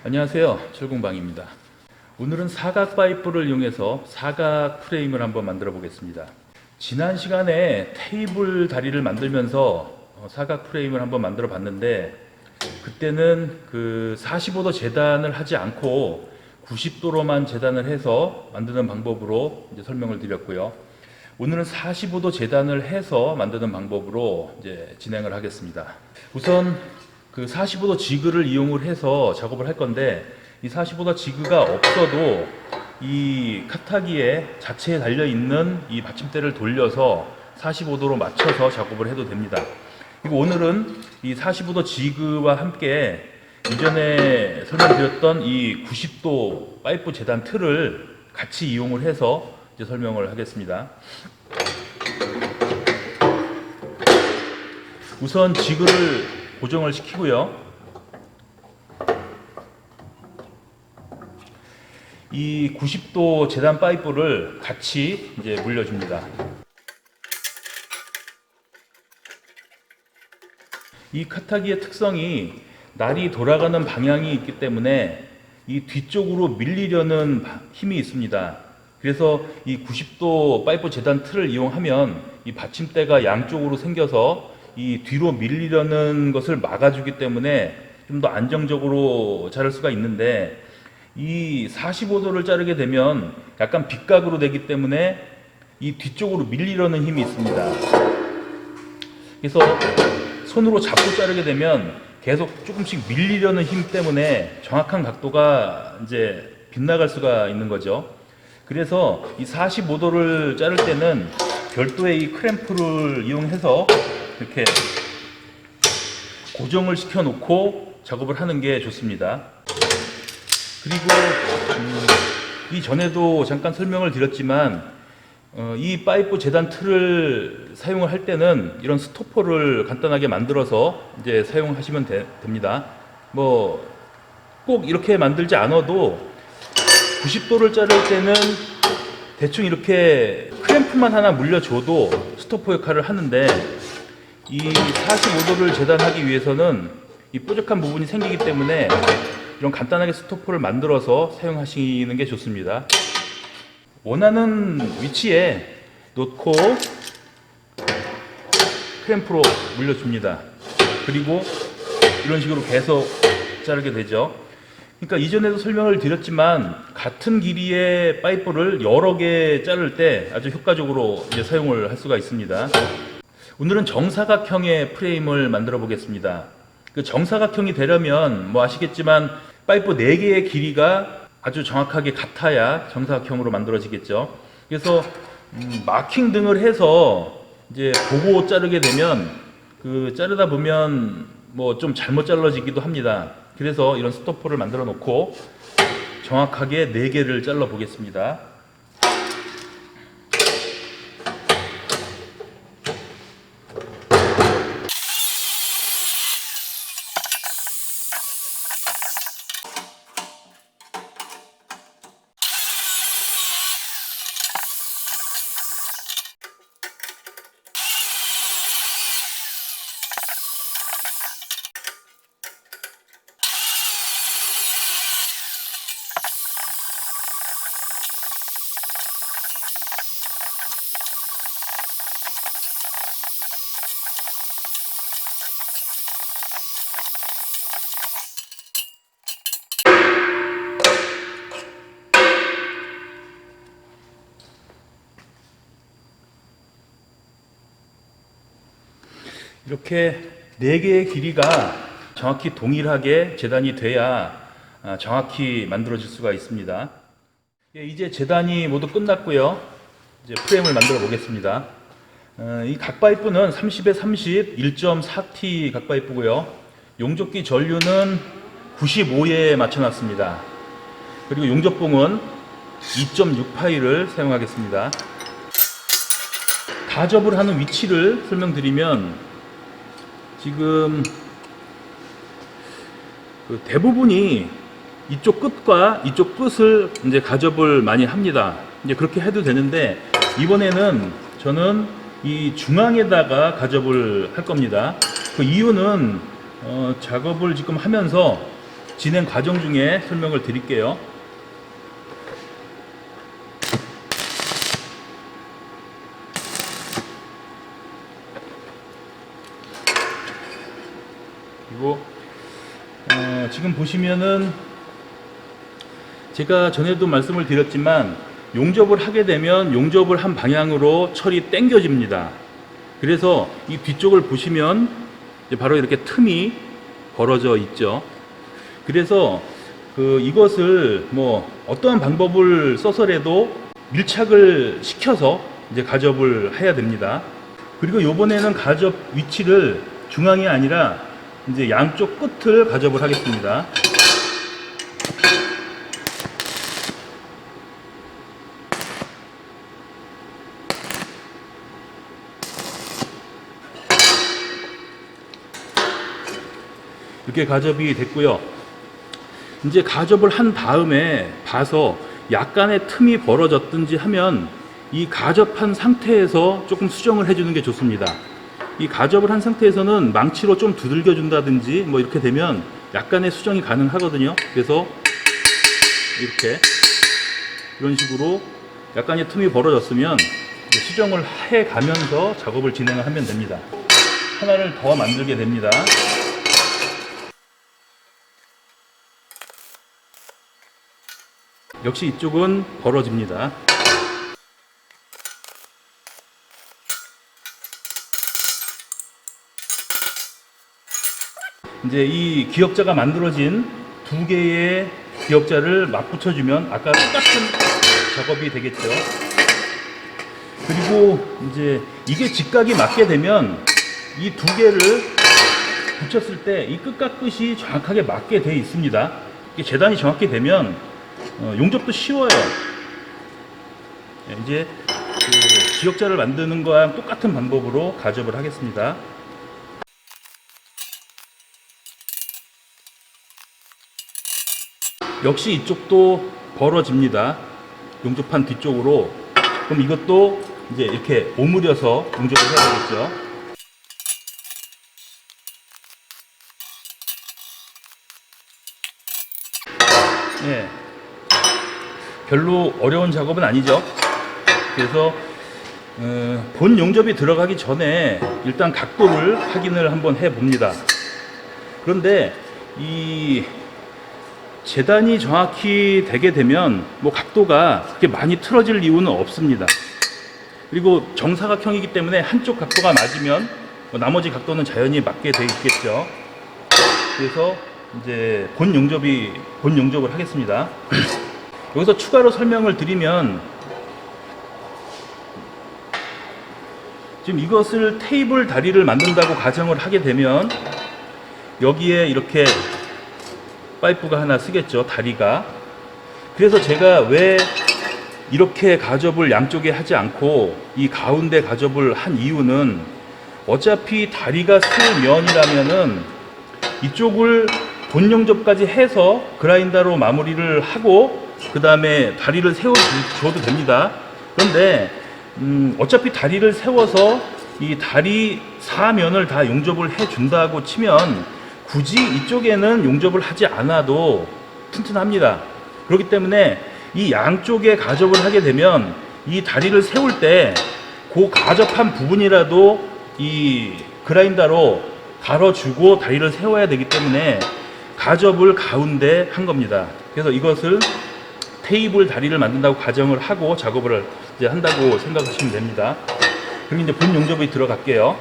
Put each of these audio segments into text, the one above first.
안녕하세요, 철공방입니다. 오늘은 사각 파이프를 이용해서 사각 프레임을 한번 만들어 보겠습니다. 지난 시간에 테이블 다리를 만들면서 사각 프레임을 한번 만들어 봤는데, 그때는 그 45도 재단을 하지 않고 90도로만 재단을 해서 만드는 방법으로 이제 설명을 드렸고요. 오늘은 45도 재단을 해서 만드는 방법으로 이제 진행을 하겠습니다. 우선 그 45도 지그를 이용을 해서 작업을 할 건데, 이 45도 지그가 없어도 이 카타기에 자체에 달려 있는 이 받침대를 돌려서 45도로 맞춰서 작업을 해도 됩니다. 그리고 오늘은 이 45도 지그와 함께 이전에 설명드렸던 이 90도 파이프 재단 틀을 같이 이용을 해서 이제 설명을 하겠습니다. 우선 지그를 고정을 시키고요. 이 90도 재단 파이프를 같이 이제 물려줍니다. 이 카타기의 특성이 날이 돌아가는 방향이 있기 때문에 이 뒤쪽으로 밀리려는 힘이 있습니다. 그래서 이 90도 파이프 재단 틀을 이용하면 이 받침대가 양쪽으로 생겨서 이 뒤로 밀리려는 것을 막아주기 때문에 좀 더 안정적으로 자를 수가 있는데, 이 45도를 자르게 되면 약간 빗각으로 되기 때문에 이 뒤쪽으로 밀리려는 힘이 있습니다. 그래서 손으로 잡고 자르게 되면 계속 조금씩 밀리려는 힘 때문에 정확한 각도가 이제 빗나갈 수가 있는 거죠. 그래서 이 45도를 자를 때는 별도의 이 크램프를 이용해서 이렇게 고정을 시켜 놓고 작업을 하는 게 좋습니다. 그리고 이전에도 잠깐 설명을 드렸지만, 이 파이프 재단 틀을 사용을 할 때는 이런 스토퍼를 간단하게 만들어서 이제 사용하시면 됩니다. 뭐 꼭 이렇게 만들지 않아도 90도를 자를 때는 대충 이렇게 크램프만 하나 물려줘도 스토퍼 역할을 하는데, 이 45도를 재단하기 위해서는 이 뾰족한 부분이 생기기 때문에 이런 간단하게 스토퍼를 만들어서 사용하시는 게 좋습니다. 원하는 위치에 놓고 크램프로 물려줍니다. 그리고 이런 식으로 계속 자르게 되죠. 그러니까 이전에도 설명을 드렸지만, 같은 길이의 파이프를 여러 개 자를 때 아주 효과적으로 이제 사용을 할 수가 있습니다. 오늘은 정사각형의 프레임을 만들어 보겠습니다. 그 정사각형이 되려면 뭐 아시겠지만 파이프 4개의 길이가 아주 정확하게 같아야 정사각형으로 만들어지겠죠. 그래서 마킹 등을 해서 이제 보고 자르게 되면 그 자르다 보면 뭐 좀 잘못 잘라지기도 합니다. 그래서 이런 스토퍼를 만들어 놓고 정확하게 4개를 잘라 보겠습니다. 이렇게 4개의 길이가 정확히 동일하게 재단이 돼야 정확히 만들어질 수가 있습니다. 이제 재단이 모두 끝났고요. 이제 프레임을 만들어 보겠습니다. 이 각파이프는 30에 30, 1.4T 각파이프고요. 용접기 전류는 95에 맞춰놨습니다. 그리고 용접봉은 2.6파이를 사용하겠습니다. 가접을 하는 위치를 설명드리면, 지금 그 대부분이 이쪽 끝과 이쪽 끝을 이제 가접을 많이 합니다. 이제 그렇게 해도 되는데, 이번에는 저는 이 중앙에다가 가접을 할 겁니다. 그 이유는 작업을 지금 하면서 진행 과정 중에 설명을 드릴게요. 그리고 지금 보시면은 제가 전에도 말씀을 드렸지만 용접을 하게 되면 용접을 한 방향으로 철이 당겨집니다. 그래서 이 뒤쪽을 보시면 바로 이렇게 틈이 벌어져 있죠. 그래서 이것을 뭐 어떠한 방법을 써서라도 밀착을 시켜서 이제 가접을 해야 됩니다. 그리고 이번에는 가접 위치를 중앙이 아니라 이제 양쪽 끝을 가접을 하겠습니다. 이렇게 가접이 됐고요. 이제 가접을 한 다음에 봐서 약간의 틈이 벌어졌든지 하면 이 가접한 상태에서 조금 수정을 해주는 게 좋습니다. 이 가접을 한 상태에서는 망치로 좀 두들겨 준다든지 뭐 이렇게 되면 약간의 수정이 가능하거든요. 그래서 이렇게 이런 식으로 약간의 틈이 벌어졌으면 수정을 해 가면서 작업을 진행을 하면 됩니다. 하나를 더 만들게 됩니다. 역시 이쪽은 벌어집니다. 이제 이 기역자가 만들어진 두 개의 기역자를 맞붙여주면 아까 똑같은 작업이 되겠죠. 그리고 이제 이게 직각이 맞게 되면 이 두 개를 붙였을 때 이 끝과 끝이 정확하게 맞게 돼 있습니다. 이게 재단이 정확히 되면 용접도 쉬워요. 이제 기역자를 만드는 거랑 똑같은 방법으로 가접을 하겠습니다. 역시 이쪽도 벌어집니다. 용접한 뒤쪽으로. 그럼 이것도 이제 이렇게 오므려서 용접을 해야 되겠죠. 예. 별로 어려운 작업은 아니죠. 그래서 본 용접이 들어가기 전에 일단 각도를 확인을 한번 해 봅니다. 그런데 이 재단이 정확히 되게 되면 뭐 각도가 그렇게 많이 틀어질 이유는 없습니다. 그리고 정사각형이기 때문에 한쪽 각도가 맞으면 뭐 나머지 각도는 자연히 맞게 돼 있겠죠. 그래서 이제 본 용접을 하겠습니다. 여기서 추가로 설명을 드리면 지금 이것을 테이블 다리를 만든다고 가정을 하게 되면 여기에 이렇게 파이프가 하나 쓰겠죠, 다리가. 그래서 제가 왜 이렇게 가접을 양쪽에 하지 않고 이 가운데 가접을 한 이유는 어차피 다리가 쓸 면이라면은 이쪽을 본 용접까지 해서 그라인더로 마무리를 하고 그 다음에 다리를 세워줘도 됩니다. 그런데 어차피 다리를 세워서 이 다리 사면을 다 용접을 해준다고 치면 굳이 이쪽에는 용접을 하지 않아도 튼튼합니다. 그렇기 때문에 이 양쪽에 가접을 하게 되면 이 다리를 세울 때 그 가접한 부분이라도 이 그라인더로 갈아주고 다리를 세워야 되기 때문에 가접을 가운데 한 겁니다. 그래서 이것을 테이블 다리를 만든다고 가정을 하고 작업을 이제 한다고 생각하시면 됩니다. 그리고 이제 본 용접이 들어갈게요.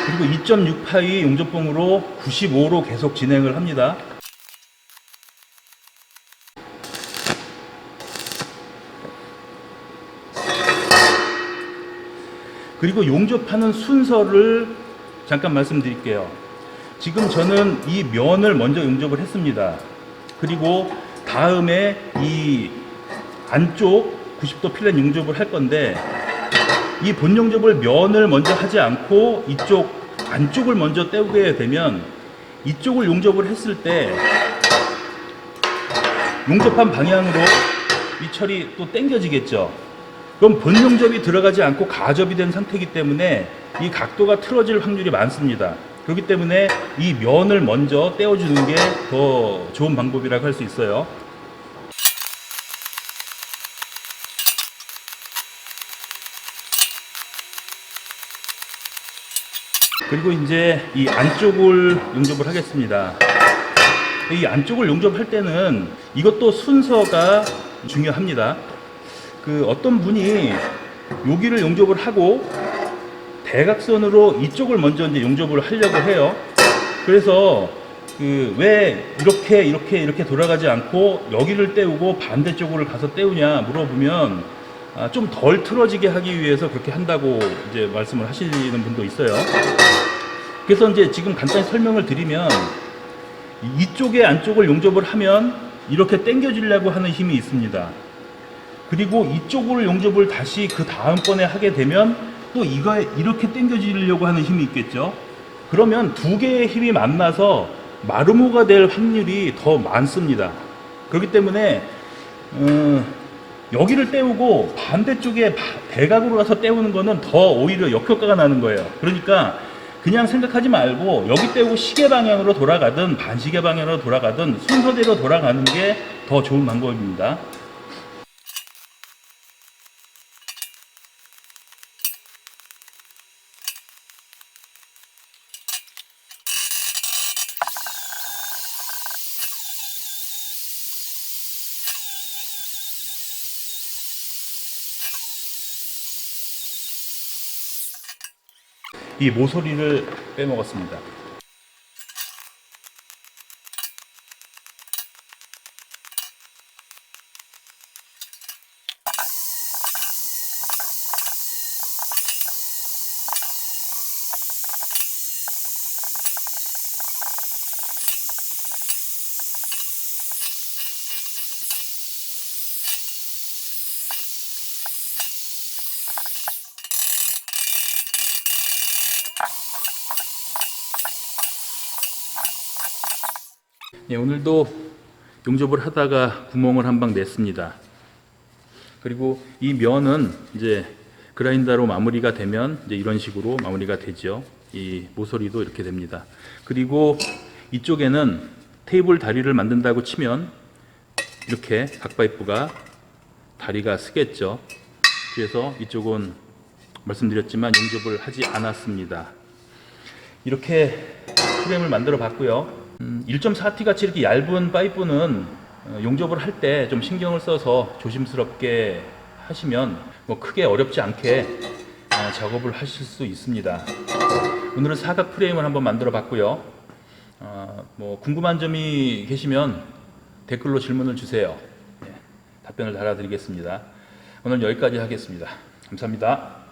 그리고 2.6파이 용접봉으로 95로 계속 진행을 합니다. 그리고 용접하는 순서를 잠깐 말씀드릴게요. 지금 저는 이 면을 먼저 용접을 했습니다. 그리고 다음에 이 안쪽 90도 필렛 용접을 할 건데 이 본 용접을 면을 먼저 하지 않고 이쪽 안쪽을 먼저 떼우게 되면 이쪽을 용접을 했을 때 용접한 방향으로 이 철이 또 당겨지겠죠. 그럼 본 용접이 들어가지 않고 가접이 된 상태이기 때문에 이 각도가 틀어질 확률이 많습니다. 그렇기 때문에 이 면을 먼저 떼어주는 게 더 좋은 방법이라고 할 수 있어요. 그리고 이제 이 안쪽을 용접을 하겠습니다. 이 안쪽을 용접할 때는 이것도 순서가 중요합니다. 어떤 분이 여기를 용접을 하고 대각선으로 이쪽을 먼저 이제 용접을 하려고 해요. 그래서 왜 이렇게 돌아가지 않고 여기를 떼우고 반대쪽으로 가서 떼우냐 물어보면 좀 덜 틀어지게 하기 위해서 그렇게 한다고 이제 말씀을 하시는 분도 있어요. 그래서 이제 지금 간단히 설명을 드리면 이쪽에 안쪽을 용접을 하면 이렇게 당겨지려고 하는 힘이 있습니다. 그리고 이쪽을 용접을 다시 그 다음번에 하게 되면 또 이렇게 당겨지려고 하는 힘이 있겠죠. 그러면 두 개의 힘이 만나서 마르모가 될 확률이 더 많습니다. 그렇기 때문에 여기를 떼우고 반대쪽에 대각으로 가서 떼우는 거는 더 오히려 역효과가 나는 거예요. 그러니까 그냥 생각하지 말고 여기 떼우고 시계 방향으로 돌아가든 반시계 방향으로 돌아가든 순서대로 돌아가는 게 더 좋은 방법입니다. 이 모서리를 빼먹었습니다. 예, 오늘도 용접을 하다가 구멍을 한 방 냈습니다. 그리고 이 면은 이제 그라인더로 마무리가 되면 이제 이런 식으로 마무리가 되죠. 이 모서리도 이렇게 됩니다. 그리고 이쪽에는 테이블 다리를 만든다고 치면 이렇게 각파이프가 다리가 쓰겠죠. 그래서 이쪽은 말씀드렸지만 용접을 하지 않았습니다. 이렇게 프레임을 만들어 봤고요. 1.4T 같이 이렇게 얇은 파이프는 용접을 할 때 좀 신경을 써서 조심스럽게 하시면 뭐 크게 어렵지 않게 작업을 하실 수 있습니다. 오늘은 사각 프레임을 한번 만들어 봤고요. 뭐 궁금한 점이 계시면 댓글로 질문을 주세요. 답변을 달아드리겠습니다. 오늘 여기까지 하겠습니다. 감사합니다.